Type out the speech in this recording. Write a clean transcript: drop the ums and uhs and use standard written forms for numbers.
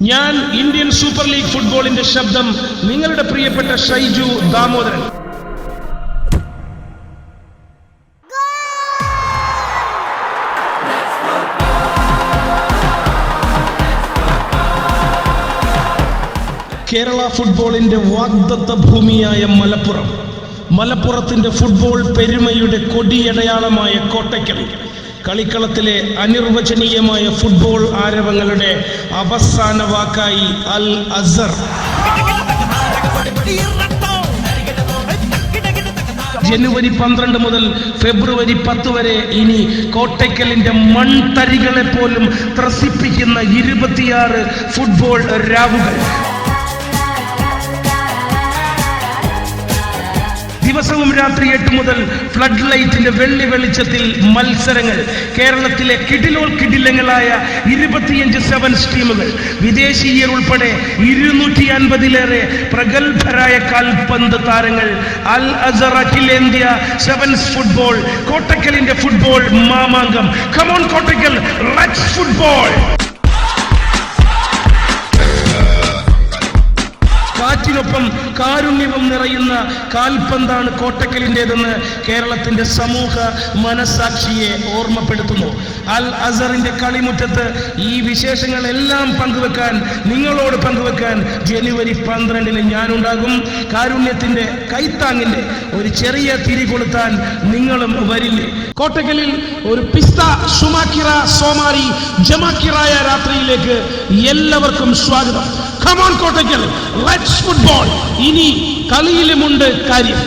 ഞാൻ Indian super league ഫുട്ബോളിന്റെ ശബ്ദം, നിങ്ങളുടെ പ്രിയപ്പെട്ട ഷൈജു ദാമോദരൻ. കേരള ഫുട്ബോളിന്റെ വാഗ്ദത്ത ഭൂമിയായ മലപ്പുറത്തിന്റെ ഫുട്ബോൾ പെരുമയുടെ കൊടിയടയാളമായ കോട്ടയ്ക്കൽ, കളിക്കളത്തിലെ അനിർവചനീയമായ ഫുട്ബോൾ ആരവങ്ങളുടെ അവസാന വാക്കായി അൽ അസർ. ജനുവരി 12 മുതൽ ഫെബ്രുവരി 10 വരെ ഇനി കോട്ടയ്ക്കലിന്റെ മൺതരികളെ പോലും ത്രസിപ്പിക്കുന്ന 26 ഫുട്ബോൾ രാവുകൾ. ദിവസവും രാത്രി 8 മുതൽ ഫ്ലഡ് ലൈറ്റിന്റെ വെള്ളി വെളിച്ചത്തിൽ മത്സരങ്ങൾ. കേരളത്തിലെ കിടിലങ്ങളായ 25 സെവൻസ് ടീമുകൾ, വിദേശീയർ ഉൾപ്പെടെ 250-ലേറെ പ്രഗത്ഭരായ കാൽപന്ത് താരങ്ങൾ. അൽ അസർ അഖിലേന്ത്യാ സെവൻസ് ഫുട്ബോൾ, കോട്ടയ്ക്കലിന്റെ ഫുട്ബോൾ മാമാങ്കം. Come on Kottakkal, let's football. കാറ്റിനൊപ്പം കാരുണ്യവും നിറയുന്ന കാൽപന്താണ് കോട്ടയ്ക്കലിൻ്റെതെന്ന് കേരളത്തിന്റെ സമൂഹ മനസാക്ഷിയെ ഓർമ്മപ്പെടുത്തുന്നു. അൽ അസറിന്റെ കളിമുറ്റത്ത് ഈ വിശേഷങ്ങളെല്ലാം നിങ്ങളോട് പങ്കുവെക്കാൻ ജനുവരി 12 ഞാനുണ്ടാകും. കാരുണ്യത്തിന്റെ കൈത്താങ്ങിന്റെ ഒരു ചെറിയ തിരി കൊളുത്താൻ നിങ്ങളും വരില്ലേ? കോട്ടയ്ക്കലിൽ ഒരു പിസ്ത ഷുമാക്കിറ സോമാരി ജമാക്കിറായ രാത്രിയിലേക്ക് എല്ലാവർക്കും സ്വാഗതം. Come on Kottakkal, let's football. ഇനി കളിയിലുമുണ്ട് കാര്യം.